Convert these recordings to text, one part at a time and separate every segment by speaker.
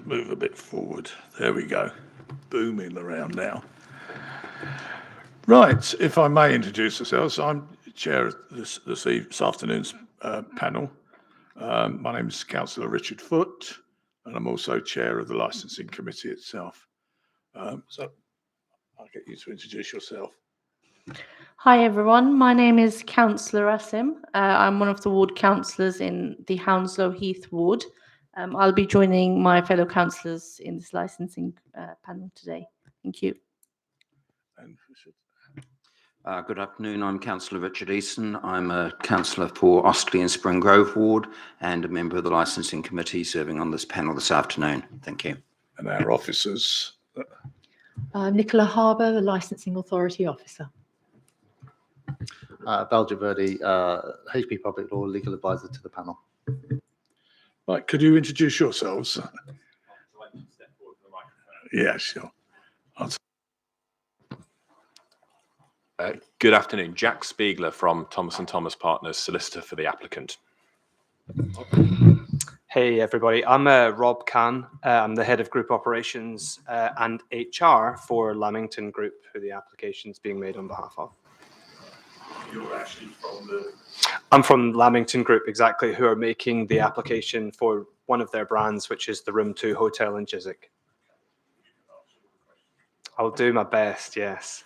Speaker 1: Move a bit forward. There we go. Booming around now. Right, if I may introduce ourselves, I'm chair of this afternoon's panel. My name is Councillor Richard Foote, and I'm also chair of the licensing committee itself. So I'll get you to introduce yourself.
Speaker 2: Hi everyone, my name is Councillor Asim. I'm one of the ward councillors in the Hounslow Heath ward. I'll be joining my fellow councillors in this licensing panel today. Thank you.
Speaker 1: And
Speaker 3: Good afternoon, I'm Councillor Richard Easton. I'm a councillor for Ostley and Spring Grove ward and a member of the licensing committee serving on this panel this afternoon. Thank you.
Speaker 1: And our officers.
Speaker 4: Nicola Harbour, the licensing authority officer.
Speaker 5: Val Javerdi, HP Public Law Legal Advisor to the panel.
Speaker 1: Right, could you introduce yourselves? Yeah, sure.
Speaker 6: Good afternoon, Jack Spiegler from Thomas & Thomas Partners, solicitor for the applicant.
Speaker 7: Hey everybody, I'm Rob Kahn. I'm the head of group operations and HR for Lamington Group, who the application is being made on behalf of.
Speaker 1: You're actually from the...
Speaker 7: I'm from Lamington Group, exactly, who are making the application for one of their brands, which is the Room 2 Hotel in Chiswick. I'll do my best, yes.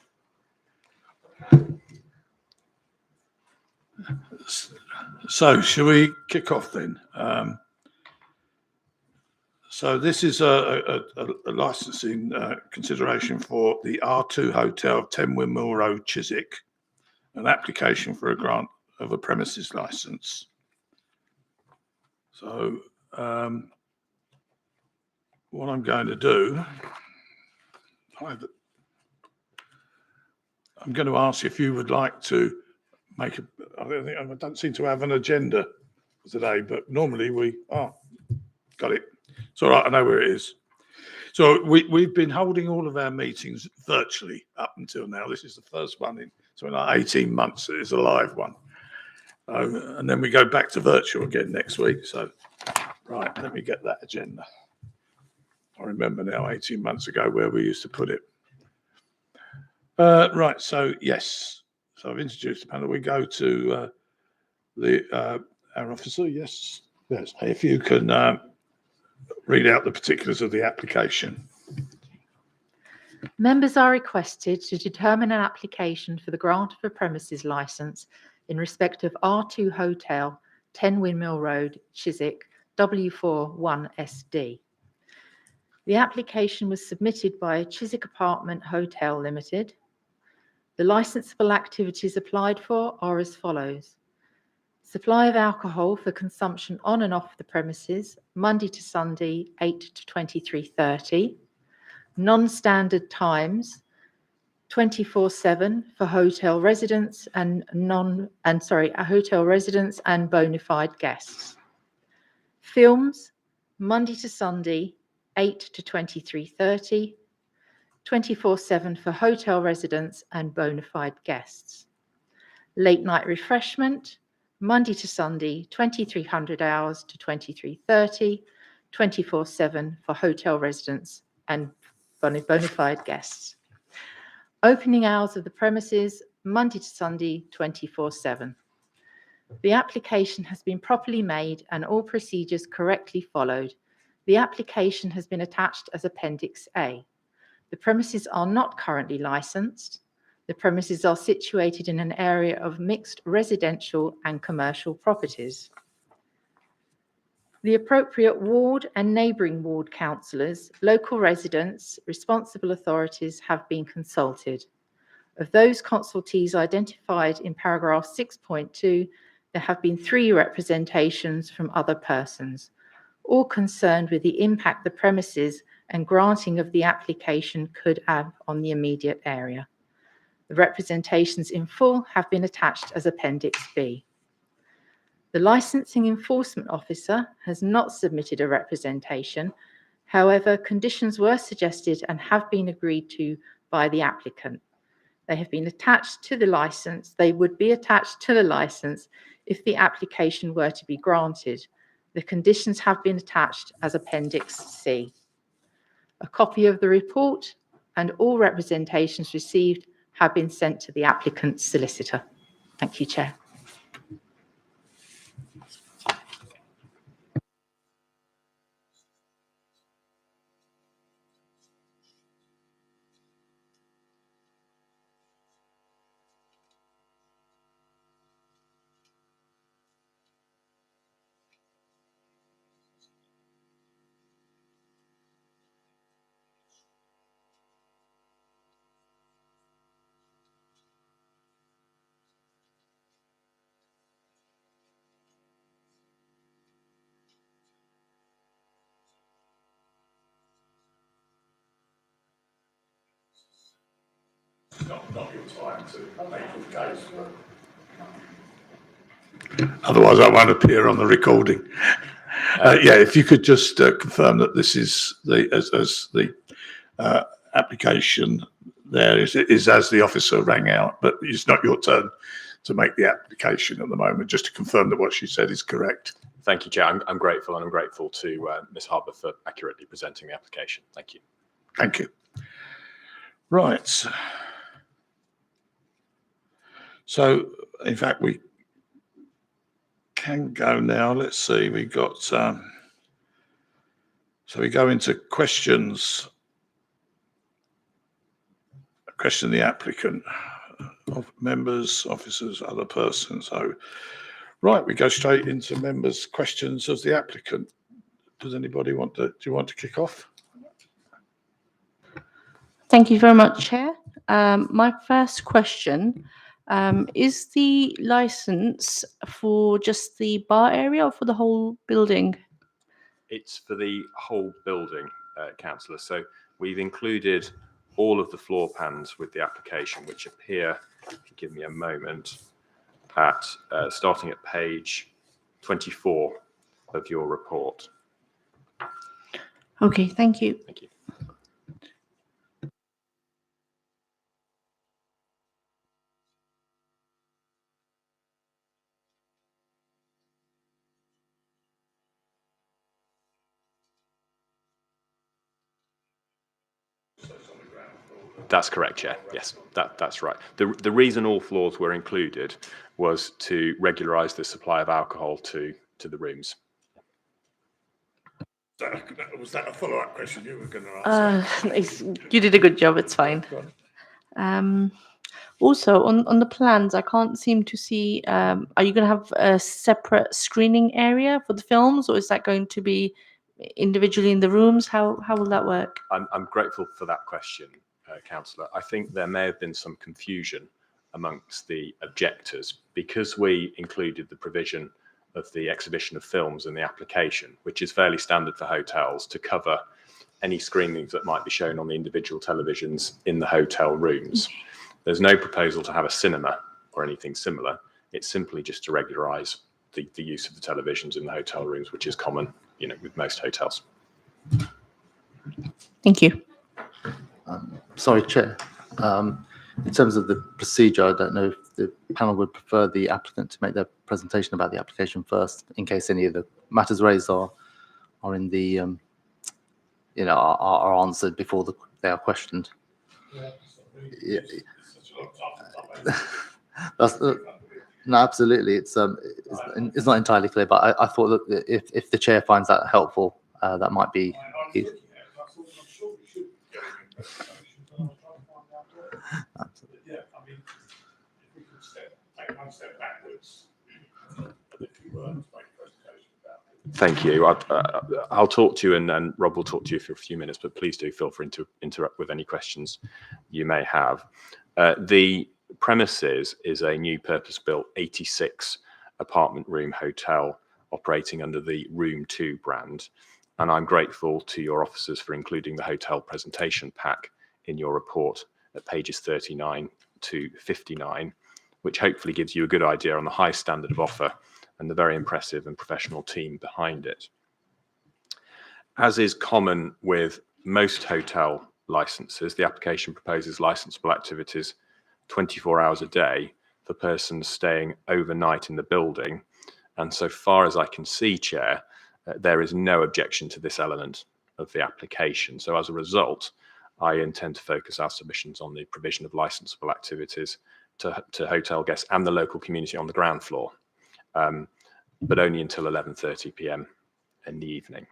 Speaker 1: So, shall we kick off then? So this is a licensing consideration for the R2 Hotel, 10 Windmill Road, Chiswick, an application for a grant of a premises license. So what I'm going to do, I'm going to ask if you would like to make a, I don't seem to have an agenda today, but normally got it. It's all right, I know where it is. So we've been holding all of our meetings virtually up until now. This is the first one in something like 18 months. It is a live one. And then we go back to virtual again next week. So, right, let me get that agenda. I remember now 18 months ago where we used to put it. Right, so yes. So I've introduced the panel. We go to our officer. Yes. If you can read out the particulars of the application.
Speaker 4: Members are requested to determine an application for the grant of a premises licence in respect of R2 Hotel, 10 Windmill Road, Chiswick, W41SD. The application was submitted by Chiswick Apartment Hotel Limited. The licensable activities applied for are as follows. Supply of alcohol for consumption on and off the premises, Monday to Sunday, 8 to 23:30. Non-standard times, 24/7 for hotel residents and hotel residents and bona fide guests. Films, Monday to Sunday, 8 to 23:30. 24/7 for hotel residents and bona fide guests. Late night refreshment, Monday to Sunday, 2300 hours to 23:30, 24/7 for hotel residents and bona fide guests. Opening hours of the premises, Monday to Sunday, 24/7. The application has been properly made and all procedures correctly followed. The application has been attached as Appendix A. The premises are not currently licensed. The premises are situated in an area of mixed residential and commercial properties. The appropriate ward and neighbouring ward councillors, local residents, responsible authorities have been consulted. Of those consultees identified in paragraph 6.2, there have been 3 representations from other persons, all concerned with the impact the premises and granting of the application could have on the immediate area. The representations in full have been attached as Appendix B. The Licensing Enforcement Officer has not submitted a representation. However, conditions were suggested and have been agreed to by the applicant. They have been attached to the license. They would be attached to the license if the application were to be granted. The conditions have been attached as Appendix C. A copy of the report and all representations received have been sent to the applicant's solicitor. Thank you, Chair.
Speaker 1: Not your time to make your case, but otherwise I won't appear on the recording. Yeah, if you could just confirm that this is as the application there is as the officer rang out, but it's not your turn to make the application at the moment, just to confirm that what she said is correct.
Speaker 6: Thank you, Chair. I'm grateful, and I'm grateful to Ms Harbour for accurately presenting the application. Thank you.
Speaker 1: Thank you. Right. So, in fact, we can go now. Let's see. We got so we go into questions. Question the applicant, of members, officers, other persons. So, right, we go straight into members' questions of the applicant. Does anybody want to? Do you want to kick off?
Speaker 2: Thank you very much, Chair. My first question, is the license for just the bar area or for the whole building?
Speaker 6: It's for the whole building, Councillor. So we've included all of the floor plans with the application, which appear, if you give me a moment, at starting at page 24 of your report.
Speaker 2: Okay, thank you.
Speaker 6: Thank you. That's correct, Chair. Yes, that's right. The reason all floors were included was to regularise the supply of alcohol to the rooms.
Speaker 1: Was that a follow-up question you were going to answer?
Speaker 2: You did a good job. It's fine. Also, on the plans, I can't seem to see. Are you going to have a separate screening area for the films, or is that going to be individually in the rooms? How will that work?
Speaker 6: I'm grateful for that question, Councillor. I think there may have been some confusion amongst the objectors because we included the provision of the exhibition of films in the application, which is fairly standard for hotels, to cover any screenings that might be shown on the individual televisions in the hotel rooms. There's no proposal to have a cinema or anything similar. It's simply just to regularise the use of the televisions in the hotel rooms, which is common, with most hotels.
Speaker 2: Thank you.
Speaker 5: Sorry, Chair. In terms of the procedure, I don't know if the panel would prefer the applicant to make their presentation about the application first, in case any of the matters raised are in the are answered before they are questioned. Yeah. No, absolutely. It's not entirely clear, but I thought that if the chair finds that helpful, that might be.
Speaker 6: Thank you. I'll talk to you, and then Rob will talk to you for a few minutes, but please do feel free to interrupt with any questions you may have. The premises is a new purpose-built 86 apartment room hotel operating under the Room 2 brand, and I'm grateful to your officers for including the hotel presentation pack in your report at pages 39 to 59, which hopefully gives you a good idea on the high standard of offer and the very impressive and professional team behind it. As is common with most hotel licenses, the application proposes licensable activities 24 hours a day for persons staying overnight in the building. And so far as I can see, Chair, There is no objection to this element of the application. So as a result, I intend to focus our submissions on the provision of licensable activities to hotel guests and the local community on the ground floor, but only until 11:30 p.m. in the evening.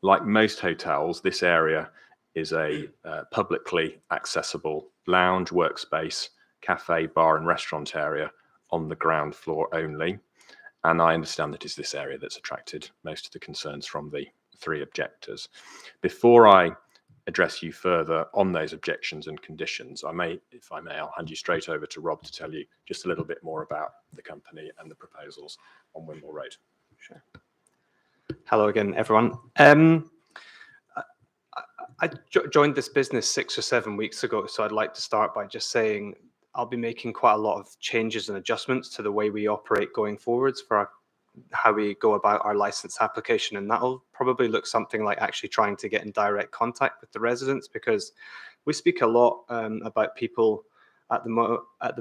Speaker 6: Like most hotels, this area is a publicly accessible lounge, workspace, cafe, bar and restaurant area on the ground floor only. And I understand that it's this area that's attracted most of the concerns from the 3 objectors. Before I address you further on those objections and conditions, if I may, I'll hand you straight over to Rob to tell you just a little bit more about the company and the proposals on Wimble Road.
Speaker 7: Sure. Hello again, everyone. I joined this business 6 or 7 weeks ago, so I'd like to start by just saying I'll be making quite a lot of changes and adjustments to the way we operate going forwards for how we go about our license application, and that'll probably look something like actually trying to get in direct contact with the residents, because we speak a lot about people at the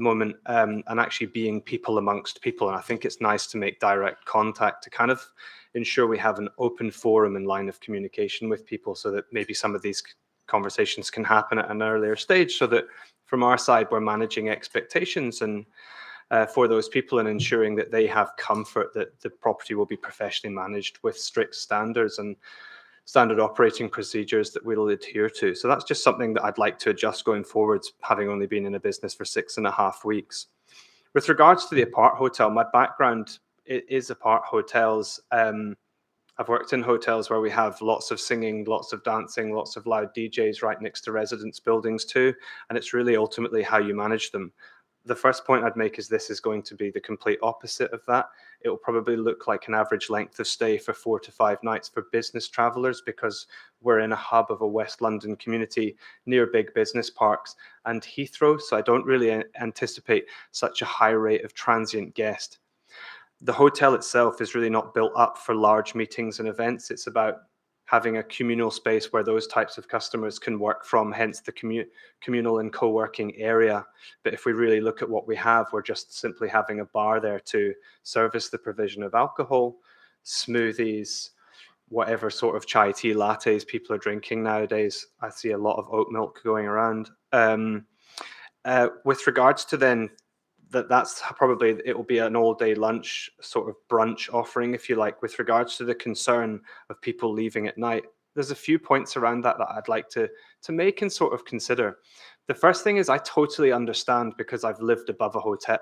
Speaker 7: moment and actually being people amongst people, and I think it's nice to make direct contact to kind of ensure we have an open forum and line of communication with people, so that maybe some of these conversations can happen at an earlier stage, so that from our side we're managing expectations and for those people and ensuring that they have comfort that the property will be professionally managed with strict standards and standard operating procedures that we'll adhere to. So that's just something that I'd like to adjust going forwards, having only been in a business for 6.5 weeks. With regards to the apart hotel, my background is apart hotels. I've worked in hotels where we have lots of singing, lots of dancing, lots of loud DJs right next to residence buildings too, and it's really ultimately how you manage them. The first point I'd make is this is going to be the complete opposite of that. It will probably look like an average length of stay for 4 to 5 nights for business travelers, because we're in a hub of a West London community near big business parks and Heathrow, so I don't really anticipate such a high rate of transient guest. The hotel itself is really not built up for large meetings and events. It's about having a communal space where those types of customers can work from, hence the communal and co-working area. But if we really look at what we have, we're just simply having a bar there to service the provision of alcohol, smoothies, whatever sort of chai tea lattes people are drinking nowadays. I see a lot of oat milk going around. With regards to then, that's probably, it will be an all-day lunch sort of brunch offering, if you like. With regards to the concern of people leaving at night, there's a few points around that I'd like to make and sort of consider. The first thing is I totally understand, because I've lived above a hotel,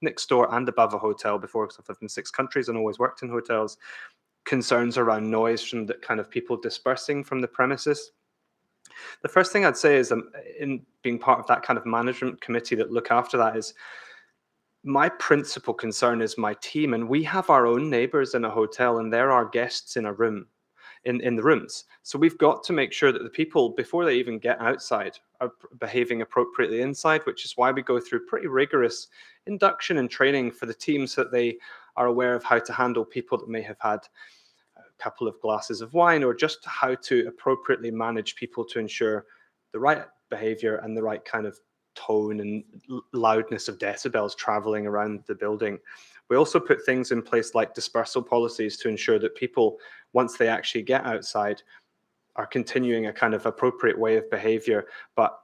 Speaker 7: next door and above a hotel before, because I've lived in 6 countries and always worked in hotels, concerns around noise from the kind of people dispersing from the premises. The first thing I'd say is, in being part of that kind of management committee that look after that, is my principal concern is my team, and we have our own neighbors in a hotel, and they're our guests in a room, in the rooms. So we've got to make sure that the people, before they even get outside, are behaving appropriately inside, which is why we go through pretty rigorous induction and training for the team, so that they are aware of how to handle people that may have had a couple of glasses of wine, or just how to appropriately manage people to ensure the right behavior and the right kind of tone and loudness of decibels traveling around the building. We also put things in place like dispersal policies to ensure that people, once they actually get outside, are continuing a kind of appropriate way of behavior. But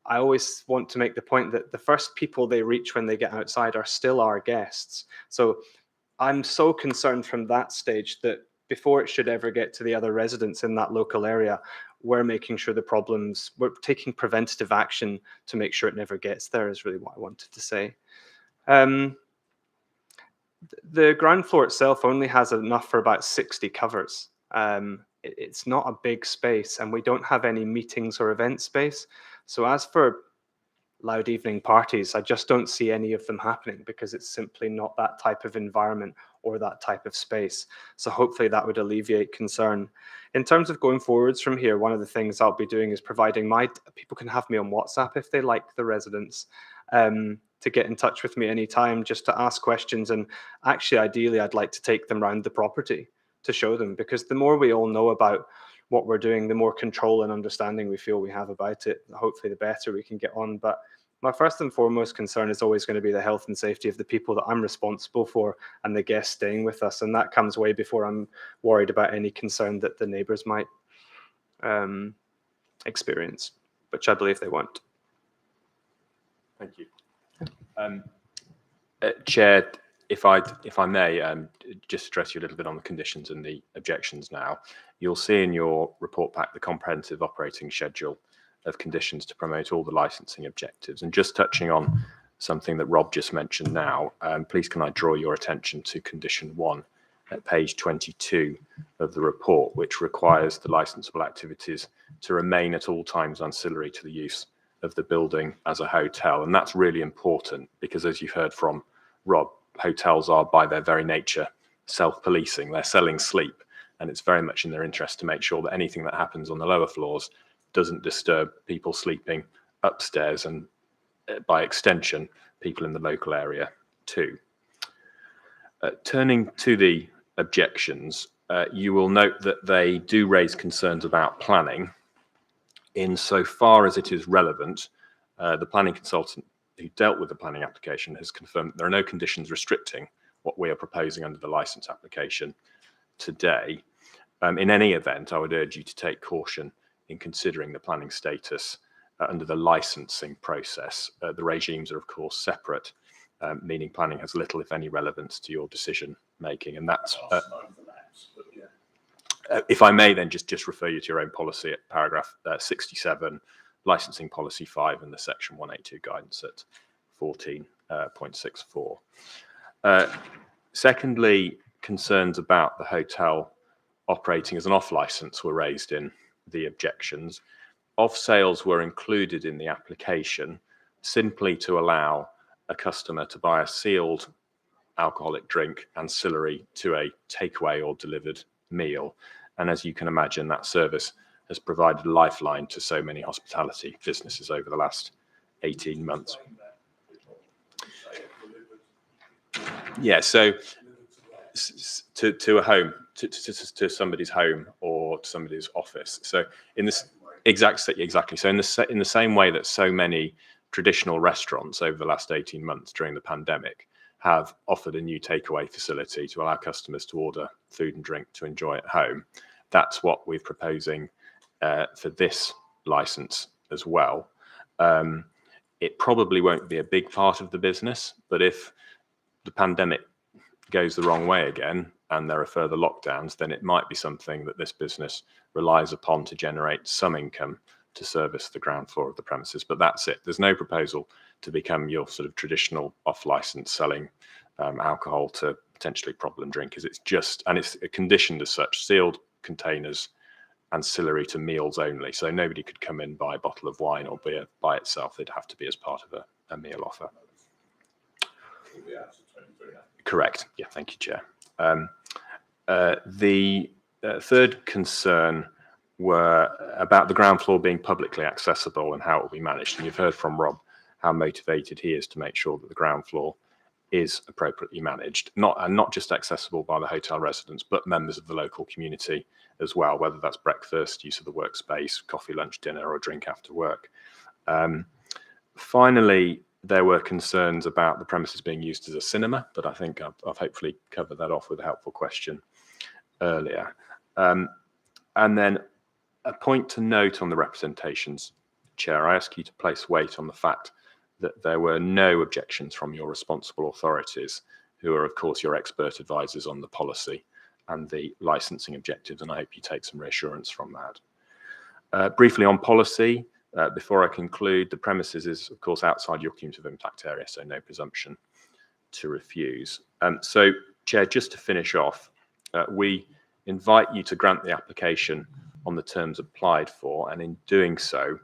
Speaker 7: I always want to make the point that the first people they reach when they get outside are still our guests. So I'm so concerned from that stage that before it should ever get to the other residents in that local area, we're making sure we're taking preventative action to make sure it never gets there, is really what I wanted to say. The ground floor itself only has enough for about 60 covers. It's not a big space, and we don't have any meetings or event space. So as for loud evening parties, I just don't see any of them happening, because it's simply not that type of environment or that type of space. So hopefully that would alleviate concern. In terms of going forwards from here, one of the things I'll be doing is providing people can have me on WhatsApp if they like, the residents, to get in touch with me anytime, just to ask questions. And actually, ideally, I'd like to take them around the property to show them, because the more we all know about what we're doing, the more control and understanding we feel we have about it. Hopefully the better we can get on. But My first and foremost concern is always going to be the health and safety of the people that I'm responsible for and the guests staying with us. And that comes way before I'm worried about any concern that the neighbours might experience, which I believe they won't.
Speaker 6: Thank you. Chair, if I may, just address you a little bit on the conditions and the objections now. You'll see in your report pack the comprehensive operating schedule of conditions to promote all the licensing objectives. And just touching on something that Rob just mentioned now, please can I draw your attention to condition 1 at page 22 of the report, which requires the licensable activities to remain at all times ancillary to the use of the building as a hotel. And that's really important because, as you've heard from Rob, hotels are by their very nature self-policing. They're selling sleep, and it's very much in their interest to make sure that anything that happens on the lower floors doesn't disturb people sleeping upstairs, and by extension, people in the local area too. Turning to the objections, you will note that they do raise concerns about planning. Insofar as it is relevant, the planning consultant who dealt with the planning application has confirmed that there are no conditions restricting what we are proposing under the license application today. In any event, I would urge you to take caution in considering the planning status under the licensing process. The regimes are, of course, separate, meaning planning has little, if any, relevance to your decision making. And that's, if I may then just refer you to your own policy at paragraph 67, licensing policy 5, and the section 182 guidance at 14.64. Secondly, concerns about the hotel operating as an off license were raised in the objections. Off sales were included in the application simply to allow a customer to buy a sealed alcoholic drink ancillary to a takeaway or delivered meal. And as you can imagine, that service has provided a lifeline to so many hospitality businesses over the last 18 months. Yeah, so to a home, to somebody's home or to somebody's office. So in this exactly. So in the same way that so many traditional restaurants over the last 18 months during the pandemic have offered a new takeaway facility to allow customers to order food and drink to enjoy at home, that's what we're proposing for this license as well. It probably won't be a big part of the business, but if the pandemic goes the wrong way again and there are further lockdowns, then it might be something that this business relies upon to generate some income to service the ground floor of the premises. But that's it. There's no proposal to become your sort of traditional off-license selling alcohol to potentially problem drinkers. It's just, and it's conditioned as such, sealed containers, ancillary to meals only. So nobody could come in, buy a bottle of wine or beer by itself. They'd have to be as part of a meal offer. Correct. Yeah, thank you, Chair. The third concern were about the ground floor being publicly accessible and how it will be managed. And you've heard from Rob how motivated he is to make sure that the ground floor is appropriately managed, not just accessible by the hotel residents, but members of the local community as well, whether that's breakfast, use of the workspace, coffee, lunch, dinner, or drink after work. Finally, there were concerns about the premises being used as a cinema, but I think I've hopefully covered that off with a helpful question earlier. And then a point to note on the representations, Chair, I ask you to place weight on the fact that there were no objections from your responsible authorities, who are, of course, your expert advisors on the policy and the licensing objectives, and I hope you take some reassurance from that. Briefly on policy, before I conclude, the premises is, of course, outside your cumulative impact area, so no presumption to refuse. So, Chair, just to finish off, we invite you to grant the application on the terms applied for, and in doing so,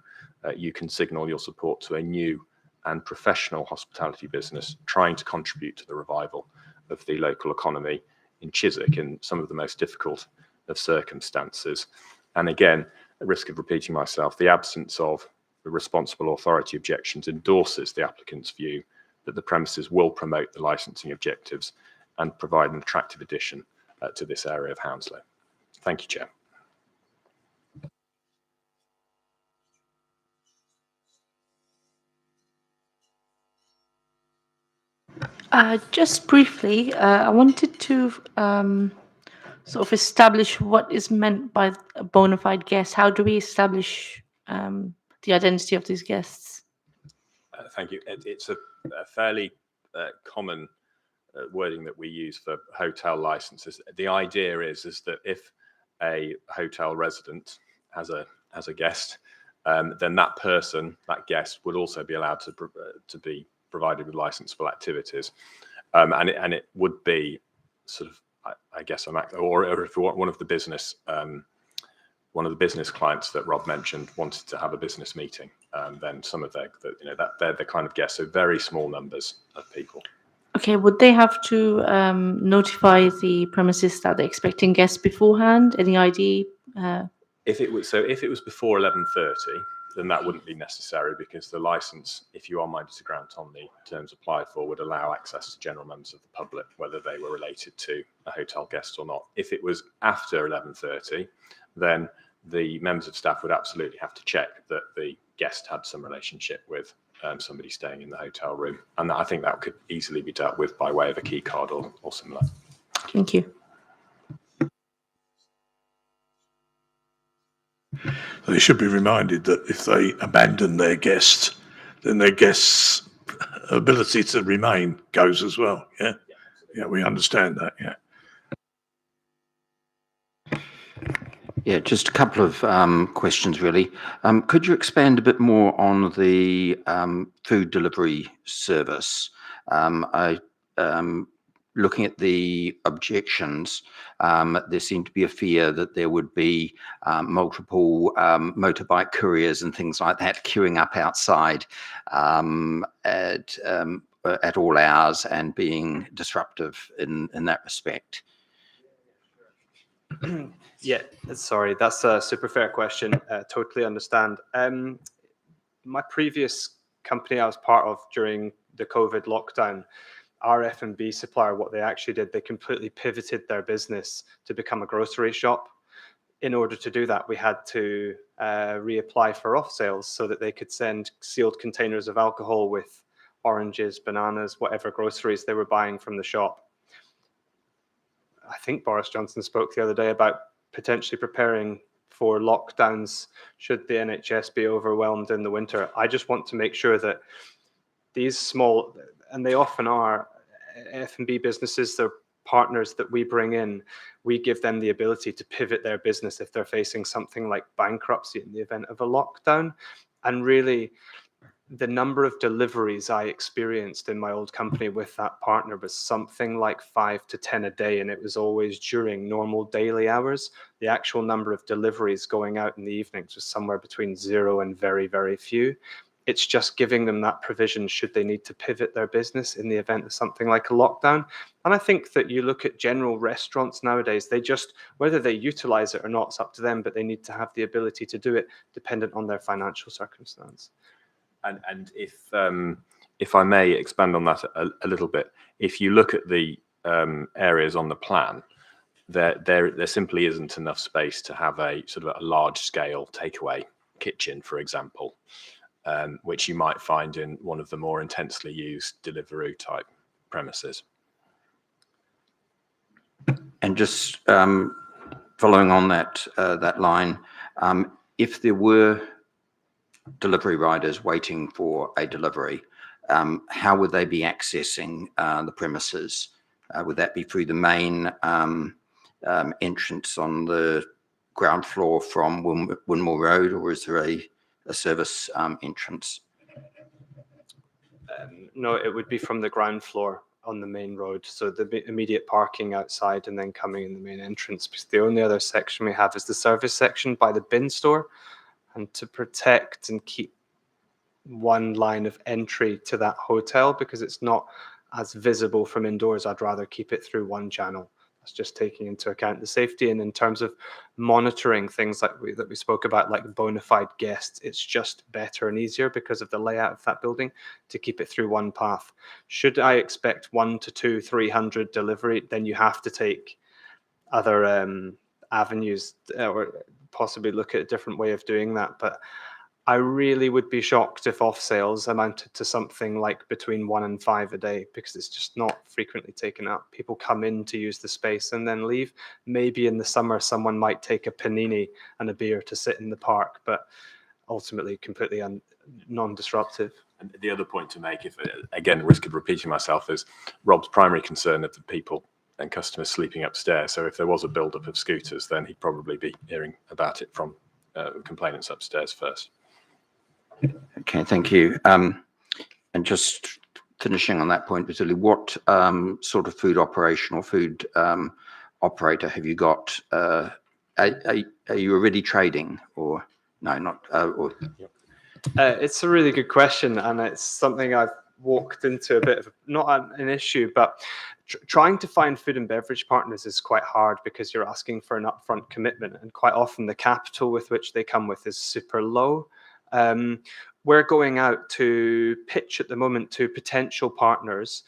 Speaker 6: you can signal your support to a new and professional hospitality business trying to contribute to the revival of the local economy in Chiswick in some of the most difficult of circumstances. And again, at risk of repeating myself, the absence of the responsible authority objections endorses the applicant's view that the premises will promote the licensing objectives and provide an attractive addition to this area of Hounslow. Thank you, Chair.
Speaker 2: Just briefly, I wanted to sort of establish what is meant by a bona fide guest. How do we establish the identity of these guests?
Speaker 6: Thank you. It's a fairly common wording that we use for hotel licenses. The idea is that if a hotel resident has a guest, then that guest would also be allowed to be provided with licensable activities, and it would be sort of, I guess, or if one of the business clients that Rob mentioned wanted to have a business meeting, then some of they're the kind of guests, so very small numbers of people.
Speaker 2: Okay, would they have to notify the premises that they're expecting guests beforehand? Any ID?
Speaker 6: If it was before 11:30, then that wouldn't be necessary, because the license, if you are minded to grant on the terms applied for, would allow access to general members of the public, whether they were related to a hotel guest or not. If it was after 11:30, then the members of staff would absolutely have to check that the guest had some relationship with somebody staying in the hotel room. And I think that could easily be dealt with by way of a key card or similar.
Speaker 2: Thank you.
Speaker 1: They should be reminded that if they abandon their guest, then their guest's ability to remain goes as well. Yeah, yeah, we understand that. Yeah.
Speaker 3: Yeah, just a couple of questions, really. Could you expand a bit more on the food delivery service? Looking at the objections, there seemed to be a fear that there would be multiple motorbike couriers and things like that queuing up outside at all hours and being disruptive in that respect.
Speaker 7: Yeah, sorry, that's a super fair question. Totally understand. My previous company I was part of during the COVID lockdown, our F&B supplier, what they actually did, they completely pivoted their business to become a grocery shop. In order to do that, we had to reapply for off sales so that they could send sealed containers of alcohol with oranges, bananas, whatever groceries they were buying from the shop. I think Boris Johnson spoke the other day about potentially preparing for lockdowns should the NHS be overwhelmed in the winter. I just want to make sure that these small, and they often are, F&B businesses, they're partners that we bring in, we give them the ability to pivot their business if they're facing something like bankruptcy in the event of a lockdown. And really, the number of deliveries I experienced in my old company with that partner was something like 5 to 10 a day, and it was always during normal daily hours. The actual number of deliveries going out in the evenings was somewhere between 0 and very, very few. It's just giving them that provision should they need to pivot their business in the event of something like a lockdown. And I think that you look at general restaurants nowadays, they just, whether they utilize it or not, it's up to them, but they need to have the ability to do it dependent on their financial circumstance.
Speaker 6: And if I may expand on that a little bit, if you look at the areas on the plan, there simply isn't enough space to have a sort of a large scale takeaway kitchen, for example, which you might find in one of the more intensely used Deliveroo type premises.
Speaker 3: And just following on that line, if there were delivery riders waiting for a delivery, how would they be accessing the premises? Would that be through the main entrance on the ground floor from Winmore Road, or is there a service entrance?
Speaker 7: No, it would be from the ground floor on the main road. So the immediate parking outside and then coming in the main entrance. Because the only other section we have is the service section by the bin store. And to protect and keep one line of entry to that hotel, because it's not as visible from indoors, I'd rather keep it through one channel. That's just taking into account the safety. And in terms of monitoring things like that we spoke about, like bona fide guests, it's just better and easier because of the layout of that building to keep it through one path. Should I expect 1 to 2, 300 delivery, then you have to take other avenues or possibly look at a different way of doing that. But I really would be shocked if off sales amounted to something like between 1 and 5 a day, because it's just not frequently taken up. People come in to use the space and then leave. Maybe in the summer, someone might take a panini and a beer to sit in the park, but ultimately completely non-disruptive.
Speaker 6: And the other point to make, if again, the risk of repeating myself, is Rob's primary concern of the people and customers sleeping upstairs. So if there was a build-up of scooters, then he'd probably be hearing about it from complainants upstairs first.
Speaker 3: Okay, thank you. And just finishing on that point, particularly, what sort of food operation or food operator have you got? Are you already trading, or no? Not.
Speaker 7: It's a really good question, and it's something I've walked into a bit of not an issue, but trying to find food and beverage partners is quite hard because you're asking for an upfront commitment, and quite often the capital with which they come with is super low. We're going out to pitch at the moment to potential partners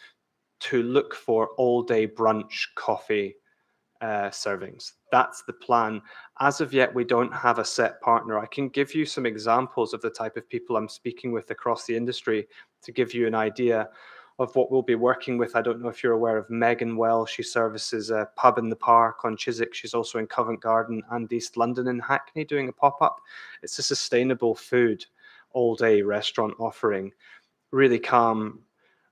Speaker 7: to look for all-day brunch coffee servings. That's the plan. As of yet, we don't have a set partner. I can give you some examples of the type of people I'm speaking with across the industry to give you an idea of what we'll be working with. I don't know if you're aware of Megan Well. She services a pub in the park on Chiswick. She's also in Covent Garden and East London in Hackney doing a pop-up. It's a sustainable food all-day restaurant offering. Really calm,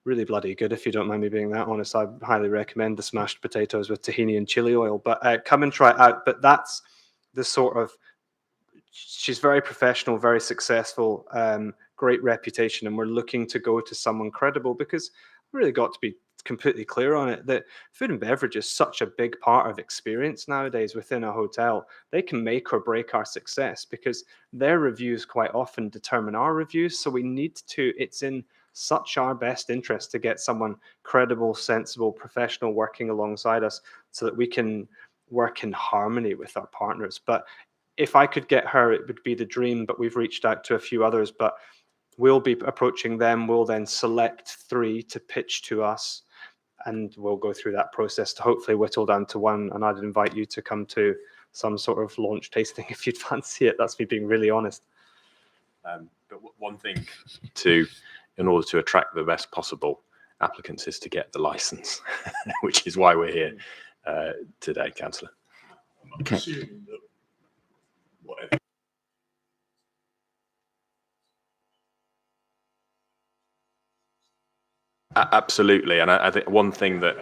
Speaker 7: really bloody good, if you don't mind me being that honest. I highly recommend the smashed potatoes with tahini and chili oil, but come and try it out. But that's the sort of, she's very professional, very successful, great reputation, and we're looking to go to someone credible, because we really got to be completely clear on it that food and beverage is such a big part of experience nowadays within a hotel. They can make or break our success because their reviews quite often determine our reviews. So we need to, it's in such our best interest to get someone credible, sensible, professional working alongside us so that we can work in harmony with our partners. But if I could get her, it would be the dream, but we've reached out to a few others, but we'll be approaching them. We'll then select 3 to pitch to us, and we'll go through that process to hopefully whittle down to 1. And I'd invite you to come to some sort of launch tasting if you'd fancy it. That's me being really honest.
Speaker 6: But one thing in order to attract the best possible applicants is to get the license, which is why we're here today, Councillor.
Speaker 3: Okay.
Speaker 6: Absolutely, and I think one thing that,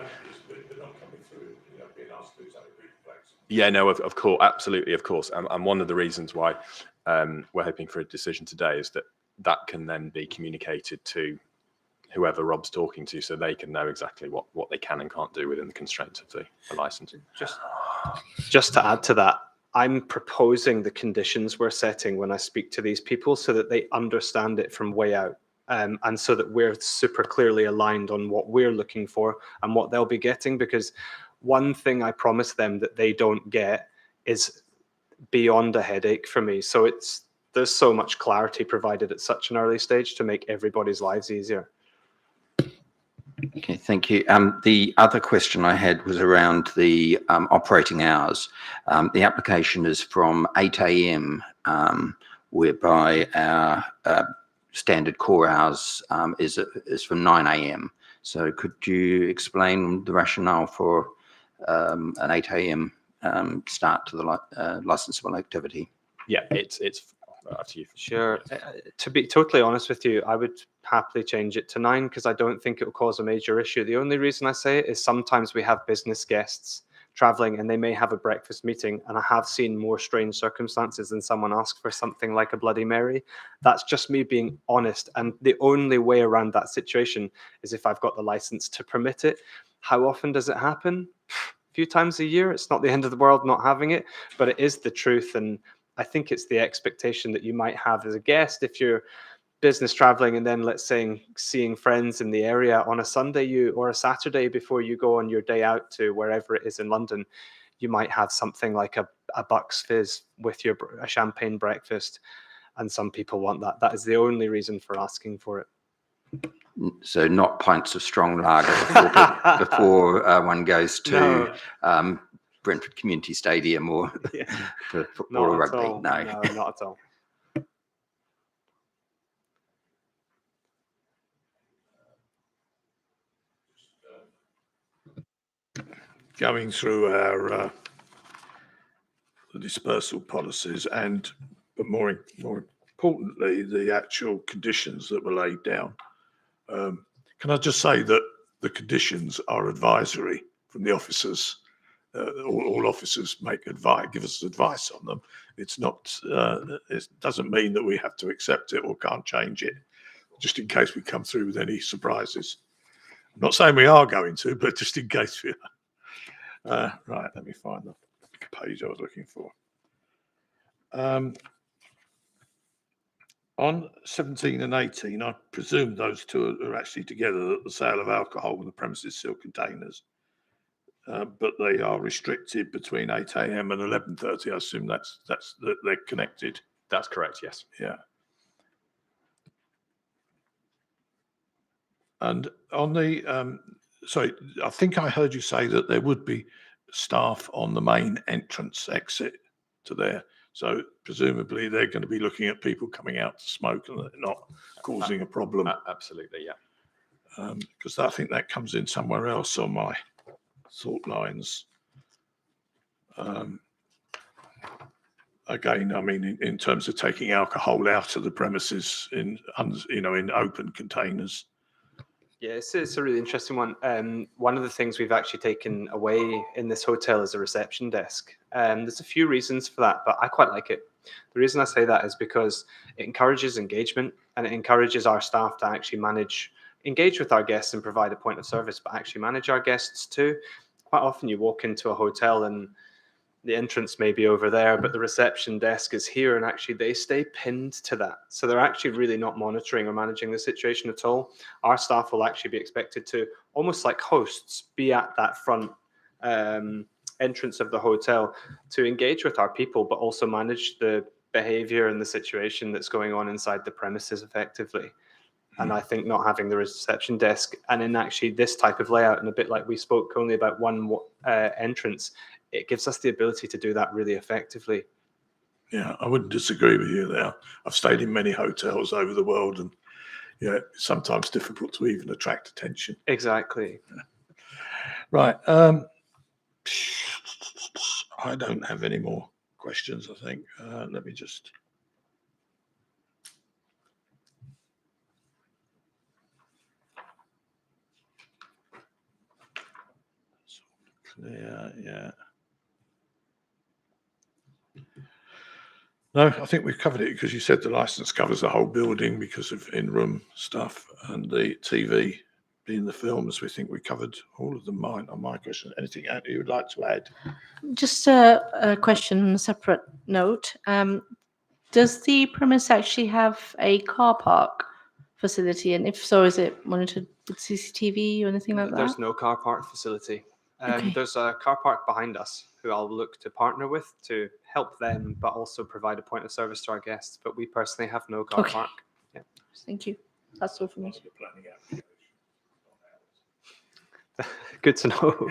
Speaker 6: yeah, no, of course, absolutely, of course, and one of the reasons why we're hoping for a decision today is that can then be communicated to whoever Rob's talking to, so they can know exactly what they can and can't do within the constraints of the license.
Speaker 7: Just to add to that, I'm proposing the conditions we're setting when I speak to these people so that they understand it from way out. And so that we're super clearly aligned on what we're looking for and what they'll be getting, because one thing I promise them that they don't get is beyond a headache for me. So there's so much clarity provided at such an early stage to make everybody's lives easier.
Speaker 3: Okay, thank you. The other question I had was around the operating hours. The application is from 8 a.m., whereby our standard core hours is from 9 a.m. So could you explain the rationale for an 8 a.m. Start to the licensable activity?
Speaker 6: Yeah, it's up to you.
Speaker 7: Sure. To be totally honest with you, I would happily change it to 9 because I don't think it will cause a major issue. The only reason I say it is sometimes we have business guests traveling and they may have a breakfast meeting, and I have seen more strange circumstances than someone asked for something like a Bloody Mary. That's just me being honest, and the only way around that situation is if I've got the license to permit it. How often does it happen? A few times a year. It's not the end of the world not having it, but it is the truth, and I think it's the expectation that you might have as a guest if you're business traveling and then, let's say, seeing friends in the area on a Sunday or a Saturday before you go on your day out to wherever it is in London. You might have something like a Bucks Fizz with a champagne breakfast, and some people want that. That is the only reason for asking for it.
Speaker 3: So not pints of strong lager before one goes to Brentford Community Stadium or for football or rugby.
Speaker 7: No, not at all.
Speaker 1: going through our the dispersal policies but more importantly, the actual conditions that were laid down. Can I just say that the conditions are advisory from the officers? All officers give us advice on them. It's not. It doesn't mean that we have to accept it or can't change it, just in case we come through with any surprises. I'm not saying we are going to, but just in case we are. Right, let me find the page I was looking for. On 17 and 18, I presume those two are actually together, that the sale of alcohol in the premises sealed containers, but they are restricted between 8 a.m. and 11:30. I assume that they're connected.
Speaker 6: That's correct, yes.
Speaker 1: Yeah. And on the, sorry, I think I heard you say that there would be staff on the main entrance exit to there. So presumably they're going to be looking at people coming out to smoke and not causing a problem.
Speaker 6: Absolutely, yeah.
Speaker 1: Because I think that comes in somewhere else on my thought lines. Again, I mean, in terms of taking alcohol out of the premises in open containers.
Speaker 7: Yeah, it's a really interesting one. One of the things we've actually taken away in this hotel is a reception desk. There's a few reasons for that, but I quite like it. The reason I say that is because it encourages engagement and it encourages our staff to actually engage with our guests and provide a point of service, but actually manage our guests too. Quite often you walk into a hotel and the entrance may be over there, but the reception desk is here, and actually they stay pinned to that. So they're actually really not monitoring or managing the situation at all. Our staff will actually be expected to, almost like hosts, be at that front entrance of the hotel to engage with our people, but also manage the behavior and the situation that's going on inside the premises effectively. And I think not having the reception desk and in actually this type of layout, and a bit like we spoke only about one entrance, it gives us the ability to do that really effectively.
Speaker 1: Yeah, I wouldn't disagree with you there. I've stayed in many hotels over the world, and yeah, it's sometimes difficult to even attract attention.
Speaker 7: Exactly.
Speaker 1: Yeah. Right. I don't have any more questions, I think. Let me just. Yeah. No, I think we've covered it because you said the license covers the whole building because of in-room stuff and the TV being the films. We think we covered all of them. On my question, anything you would like to add?
Speaker 2: Just a question on a separate note. Does the premise actually have a car park facility? And if so, is it monitored with CCTV or anything like that?
Speaker 7: There's no car park facility.
Speaker 2: Okay.
Speaker 7: There's a car park behind us who I'll look to partner with to help them, but also provide a point of service to our guests. But we personally have no car
Speaker 2: Okay.
Speaker 7: park. Yeah.
Speaker 2: Thank you. That's all for me.
Speaker 7: Good to know.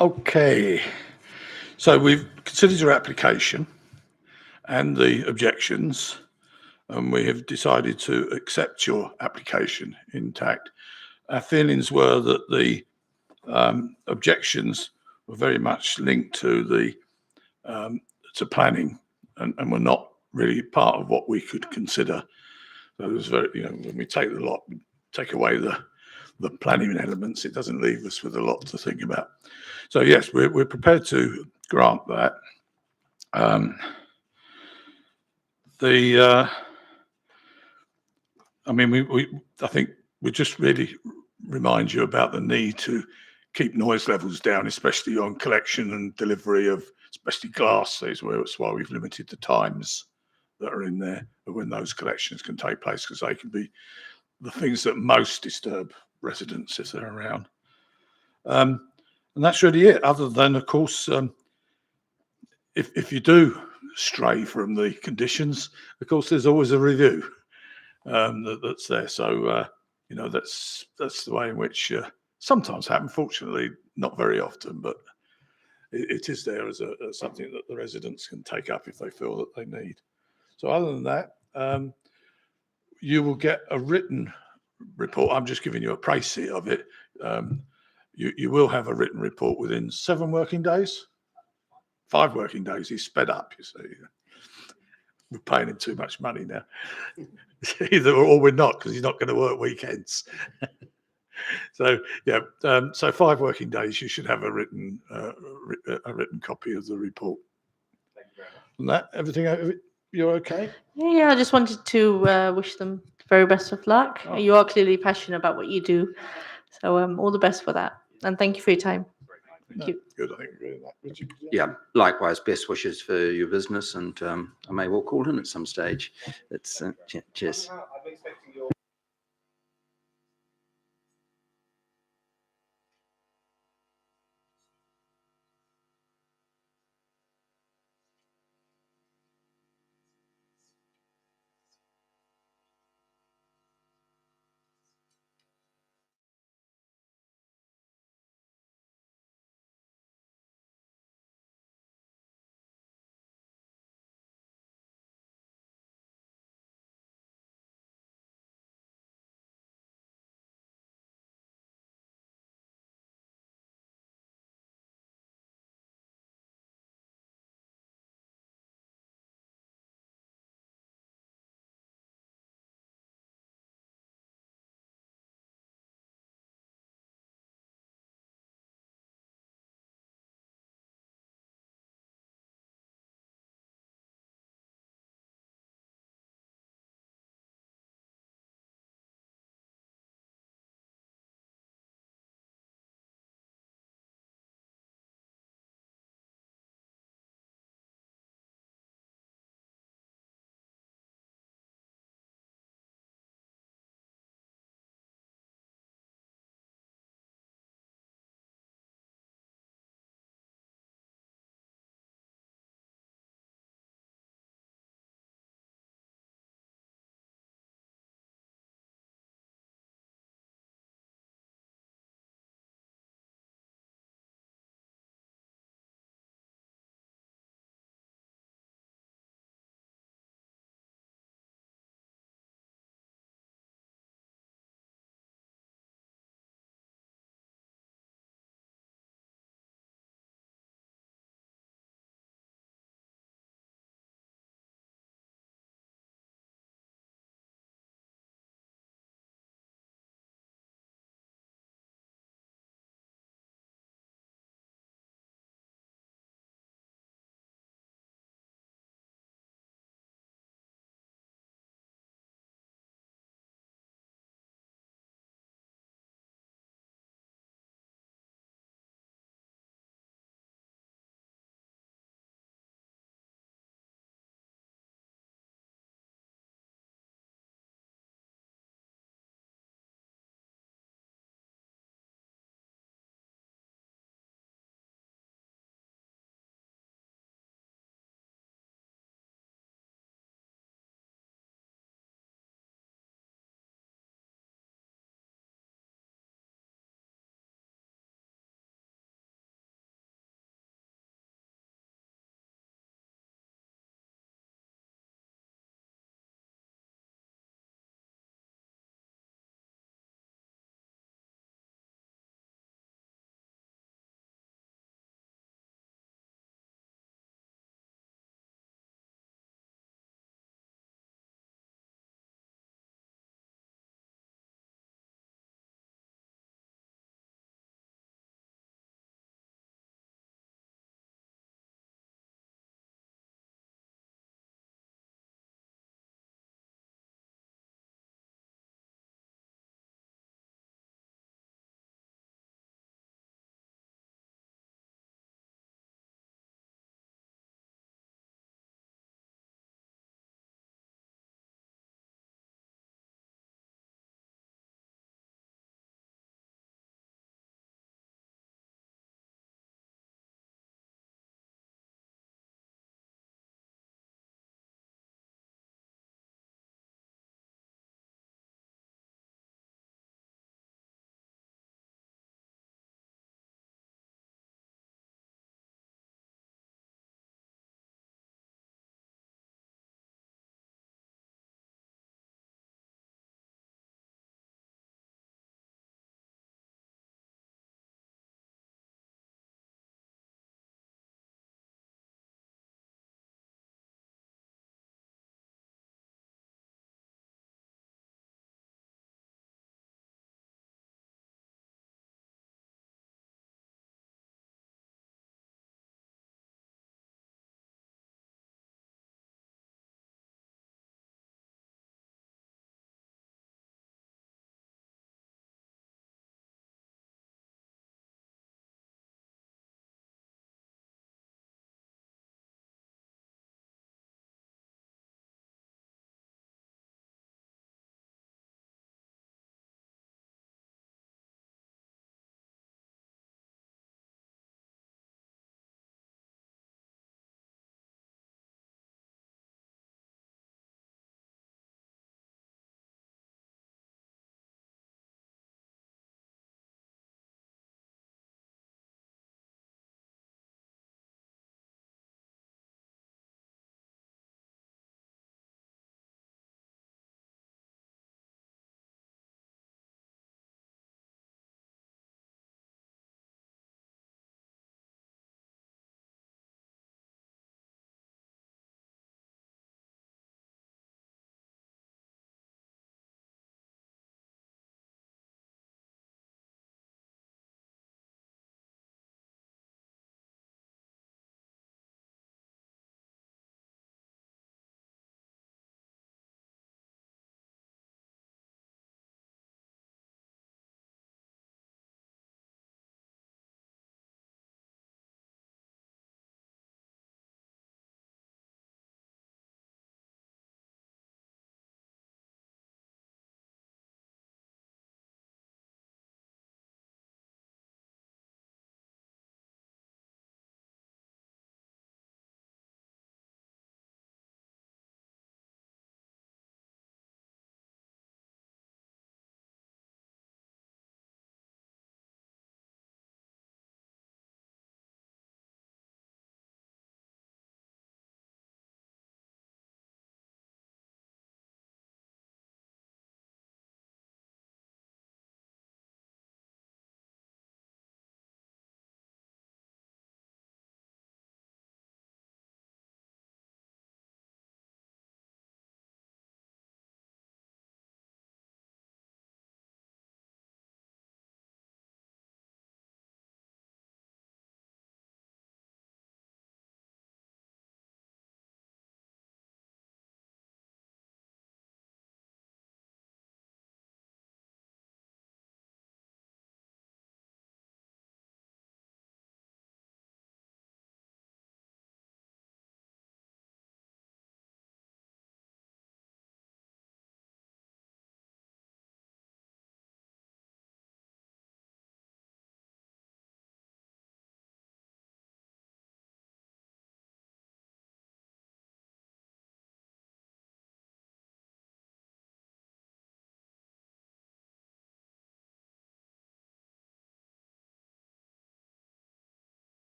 Speaker 1: Okay, so we've considered your application and the objections, and we have decided to accept your application intact. Our feelings were that the objections were very much linked to the to planning, and were not really part of what we could consider. So it was very, when we take the lot, take away the planning elements, it doesn't leave us with a lot to think about. So yes, we're prepared to grant that. I think we just really remind you about the need to keep noise levels down, especially on collection and delivery of, especially glass. That's why we've limited the times that are in there when those collections can take place, because they can be the things that most disturb residents if they're around. And that's really it, other than, of course, if you do stray from the conditions, of course, there's always a review that's there. So, that's the way in which sometimes happen. Fortunately, not very often, but it is there as something that the residents can take up if they feel that they need. So other than that, you will get a written report. I'm just giving you a précis of it. You will have a written report within 7 working days. 5 working days. He's sped up, you see. We're paying him too much money now. Either or we're not, because he's not going to work weekends. So yeah, so 5 working days, you should have a written copy of the report. Thank you very much. And that, everything, you're okay?
Speaker 2: Yeah, I just wanted to wish them the very best of luck.
Speaker 1: Oh.
Speaker 2: You are clearly passionate about what you do. So all the best for that. And thank you for your time. Thank you.
Speaker 1: Good, I think we're doing that. Richard?
Speaker 3: Yeah, likewise, best wishes for your business, and I may well call in at some stage. It's cheers.